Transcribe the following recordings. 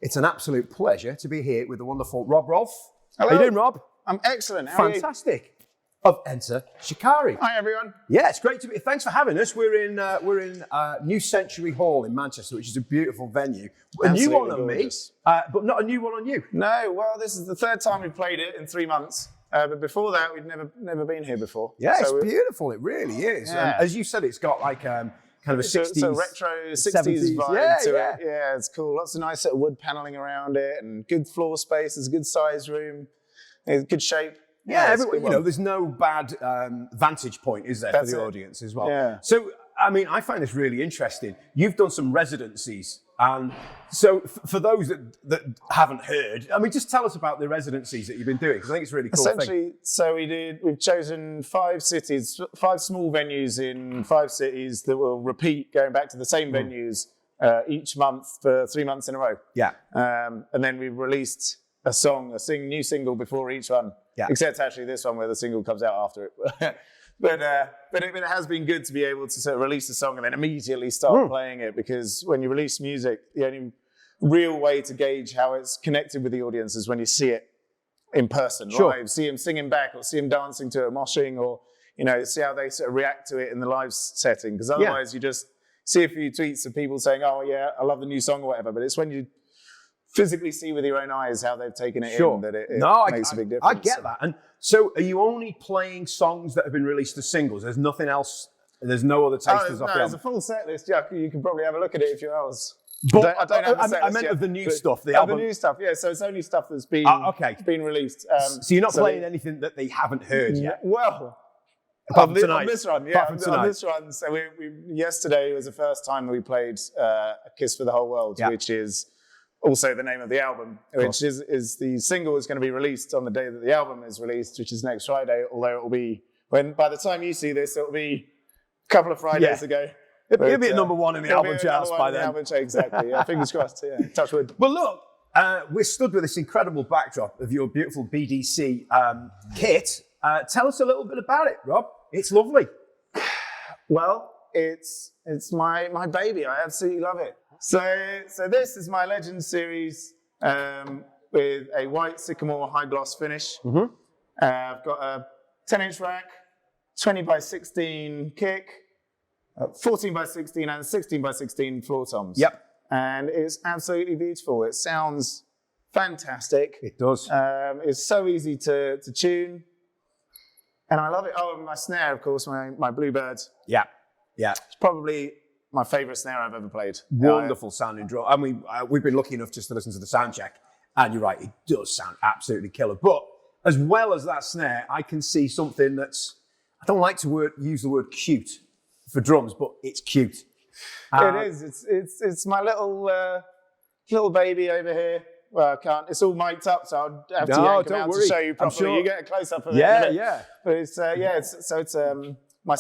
It's an absolute pleasure to be here with the wonderful Rob Rolfe. Hello. How you doing, Rob? I'm excellent. How Fantastic. Of Enter Shikari. Hi, everyone. Yeah, it's great to be. Thanks for having us. We're in New Century Hall in Manchester, which is a beautiful venue. A new one on me, but not a new one on you. No, well, this is the third time we've played it in 3 months. But before that, we'd never been here before. Yeah, so it's beautiful. It really is. Yeah. As you said, it's got like kind of a 60s, it's a retro 60s vibe to it. Yeah, it's cool. Lots of nice sort of wood paneling around it, and good floor space. It's a good size room. It's good shape. Yeah, there's no bad vantage point, is there, for the audience as well? Yeah. So, I mean, I find this really interesting. You've done some residencies. And so for those that haven't heard, I mean, just tell us about the residencies that you've been doing, because I think it's a really cool Essentially, so we've chosen 5 cities, 5 small venues in 5 cities that will repeat, going back to the same venues each month for 3 months in a row. Yeah. And then we've released a new single before each one. Yeah. Except actually this one where the single comes out after it. But it has been good to be able to sort of release a song and then immediately start playing it, because when you release music, the only real way to gauge how it's connected with the audience is when you see it in person, live. See them singing back, or see them dancing to it, moshing, or see how they sort of react to it in the live setting. Because otherwise you just see a few tweets of people saying, "Oh yeah, I love the new song" or whatever. But it's when you physically see with your own eyes how they've taken it in that it makes a big difference. I get that. And so are you only playing songs that have been released as singles? There's nothing else, there's no other tasters off the album? There's a full set list. Yeah, you can probably have a look at it if you're else. But I don't have the set I list meant yet, of the new stuff, the album. The new stuff, yeah. So it's only stuff that's been released. So you're not playing anything that they haven't heard yet? Well, apart from on this run, yeah. On this run, so yesterday was the first time that we played A Kiss for the Whole World, which is also the name of the album, which is the single is going to be released on the day that the album is released, which is next Friday, although it will be, by the time you see this, it will be a couple of Fridays ago. It'll be at number 1 in the album charts by then. Exactly, yeah, fingers crossed, yeah, touch wood. Well, look, we're stood with this incredible backdrop of your beautiful BDC kit. Tell us a little bit about it, Rob. It's lovely. Well, it's my baby. I absolutely love it. So this is my Legends series with a white sycamore high gloss finish. Mm-hmm. I've got a 10-inch rack, 20 by 16 kick, 14 by 16 and 16 by 16 floor toms. Yep. And it's absolutely beautiful. It sounds fantastic. It does. It's so easy to tune. And I love it. Oh, and my snare, of course, my Bluebird. Yeah. Yeah. It's probably my favourite snare I've ever played. Wonderful sounding drum. I mean, we've been lucky enough just to listen to the sound check, and you're right, it does sound absolutely killer. But as well as that snare, I can see something that's, I don't like to use the word cute for drums, but it's cute. It is. It's my little baby over here. Well, I can't. It's all mic'd up, so I'll have to yank him out to show you properly. Sure. You get a close up of it. Yeah. But it's it's my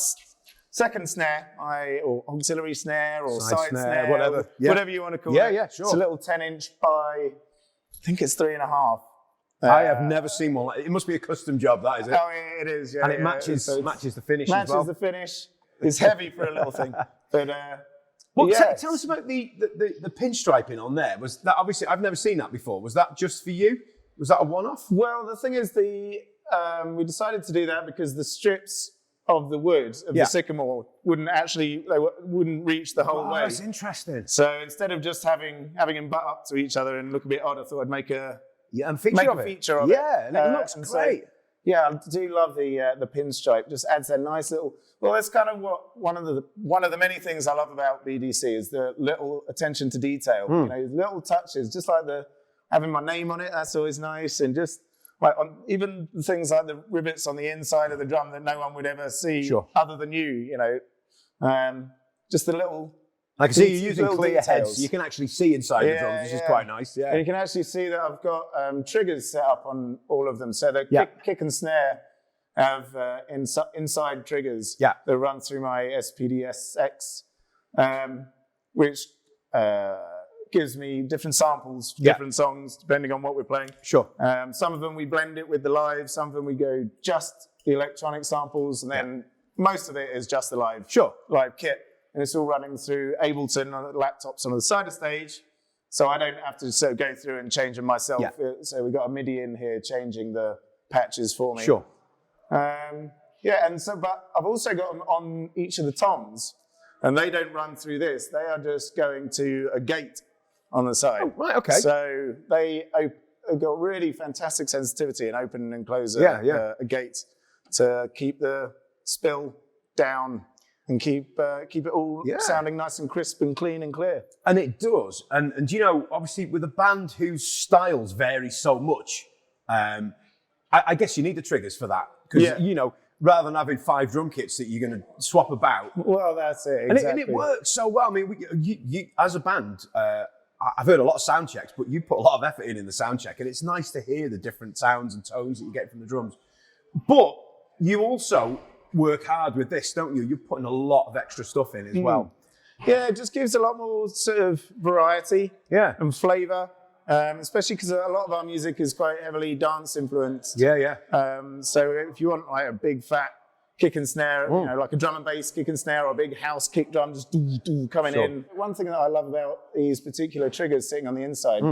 second snare, or auxiliary snare, or side snare, whatever you want to call it. Yeah, sure. It's a little 10-inch by, I think it's 3.5. I have never seen one like it. It must be a custom job, that is it? Oh, it is. Yeah, and it matches the finish. Matches as well. the finish. It's heavy for a little thing, but. Tell us about the pinstriping on there. Was that, obviously, I've never seen that before. Was that just for you? Was that a one-off? Well, the thing is, we decided to do that because the strips of the wood of the sycamore wouldn't reach the whole way. That's interesting. So instead of just having them butt up to each other and look a bit odd, I thought I'd make a feature of it. Yeah, and it looks great. Yeah, I do love the pinstripe. Just adds a nice little. Well, that's kind of what one of the many things I love about BDC is the little attention to detail. Little touches, just like having my name on it. That's always nice, and just like even things like the rivets on the inside of the drum that no one would ever see other than you. Just the little. I can see you using clear heads, so you can actually see inside the drums, which is quite nice. Yeah, and you can actually see that I've got triggers set up on all of them. So the kick and snare have inside triggers that run through my SPDSX, which gives me different samples for different songs depending on what we're playing. Sure. Some of them we blend it with the live. Some of them we go just the electronic samples, and then most of it is just the live kit. And it's all running through Ableton on laptops on the side of stage. so I don't have to sort of go through and change them myself. Yeah. So we've got a MIDI in here changing the patches for me. Sure. But I've also got them on each of the toms, and they don't run through this. They are just going to a gate on the side. Oh, right, okay. So they've got really fantastic sensitivity and open and close a gate to keep the spill down and keep it all sounding nice and crisp and clean and clear. And it does. And you know, obviously with a band whose styles vary so much, I guess you need the triggers for that. Because, you know, rather than having 5 drum kits that you're going to swap about. Well, that's it, exactly. And it works so well. I mean, you as a band, I've heard a lot of sound checks, but you put a lot of effort in the sound check, and it's nice to hear the different sounds and tones that you get from the drums. But you also work hard with this, don't you? You're putting a lot of extra stuff in as well. Yeah, it just gives a lot more sort of variety and flavour, especially because a lot of our music is quite heavily dance influenced. So if you want like a big fat kick and snare, you know, like a drum and bass kick and snare or a big house kick drum just coming in. One thing that I love about these particular triggers sitting on the inside,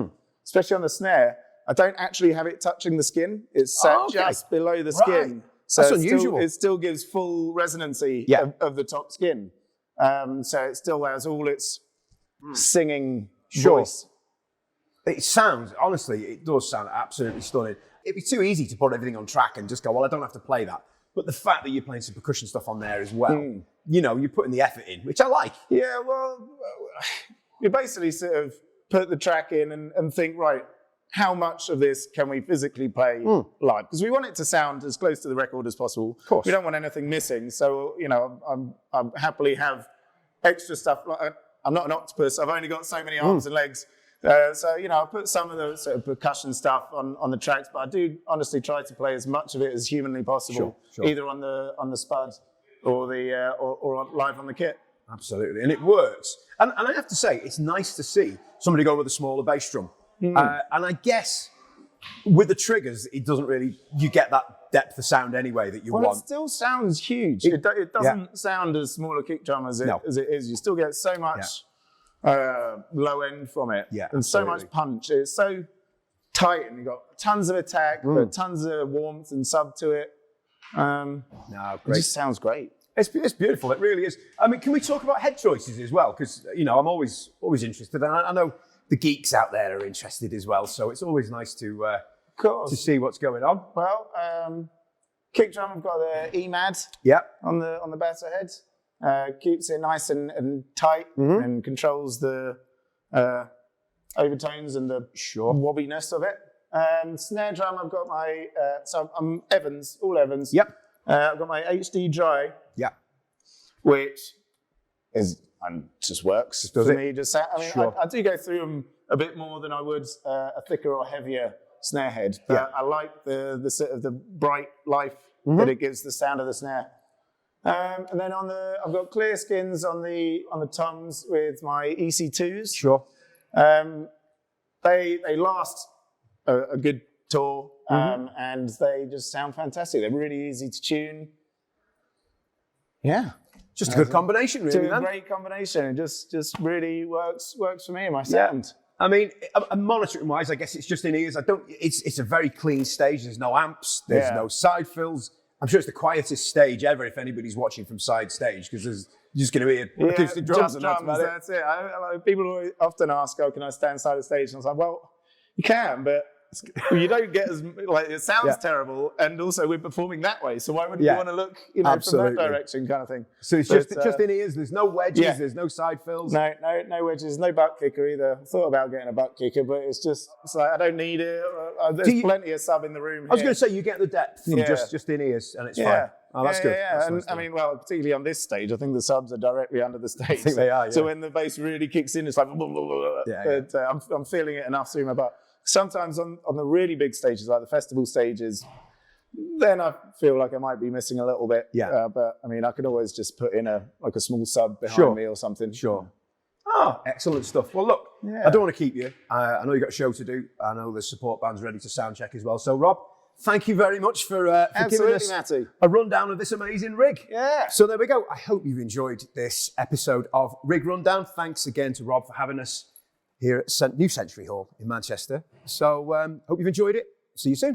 especially on the snare, I don't actually have it touching the skin. It's set just below the skin. So that's unusual. It still gives full resonancy of the top skin. So it still has all its singing voice. It sounds, honestly, it does sound absolutely stunning. It'd be too easy to put everything on track and just go, well, I don't have to play that. But the fact that you're playing some percussion stuff on there as well, you know, you're putting the effort in, which I like. Yeah, well, you basically sort of put the track in and think, right, how much of this can we physically play live? Because we want it to sound as close to the record as possible. Of course. We don't want anything missing. So, you know, I'm happily have extra stuff. Like, I'm not an octopus. I've only got so many arms and legs. So, you know, I put some of the sort of percussion stuff on the tracks, but I do honestly try to play as much of it as humanly possible, either on the spud or or live on the kit. Absolutely, and it works. And I have to say, it's nice to see somebody go with a smaller bass drum. And I guess with the triggers, it doesn't really, you get that depth of sound anyway that you want. It still sounds huge. It doesn't sound as small a kick drum as it is. You still get so much low end from it, and so much punch. It's so tight, and you've got tons of attack, but tons of warmth and sub to it. It just sounds great. It's beautiful. It really is. I mean, can we talk about head choices as well? Because, you know, I'm always interested, and I know the geeks out there are interested as well. So it's always nice to see what's going on. Well, kick drum, I've got the EMAD on the batter head. Keeps it nice and tight and controls the overtones and the wobbiness of it. Snare drum, I've got my, so I'm Evans, all Evans. I've got my HD dry, which is just works for me. I do go through them a bit more than I would a thicker or heavier snare head, but I like the sort of the bright life that it gives the sound of the snare. And then I've got clear skins on the toms with my EC2s. They last a good tour, and they just sound fantastic. They're really easy to tune. Just a good combination, really. A great combination. It just really works for me and my sound. I mean, monitoring wise, I guess it's just in ears. It's a very clean stage. There's no amps. There's no side fills. I'm sure it's the quietest stage ever if anybody's watching from side stage, because there's just going to be acoustic drums and that's about it. That's it. People often ask, "Oh, can I stand side of stage?" And I was like, "Well, you can, but you don't get as like it sounds terrible, and also we're performing that way. So why wouldn't you want to look, from that direction, kind of thing?" So it's just in ears. There's no wedges. There's no side fills. No wedges. No butt kicker either. I thought about getting a butt kicker, but it's like I don't need it. There's plenty of sub in the room. I was going to say you get the depth from just in ears, and it's fine. Oh, that's good. That's nice. I mean, well, particularly on this stage, I think the subs are directly under the stage. I think they are. So when the bass really kicks in, it's like, but I'm feeling it enough through my butt. Sometimes on the really big stages, like the festival stages, then I feel like I might be missing a little bit. But I mean, I could always just put in a small sub behind me or something. Oh, excellent stuff. Well, look, I don't want to keep you. I know you've got a show to do. I know the support band's ready to sound check as well. So, Rob, thank you very much for giving us a rundown of this amazing rig. So there we go. I hope you've enjoyed this episode of Rig Rundown. Thanks again to Rob for having us. here at New Century Hall in Manchester. So hope you've enjoyed it. See you soon.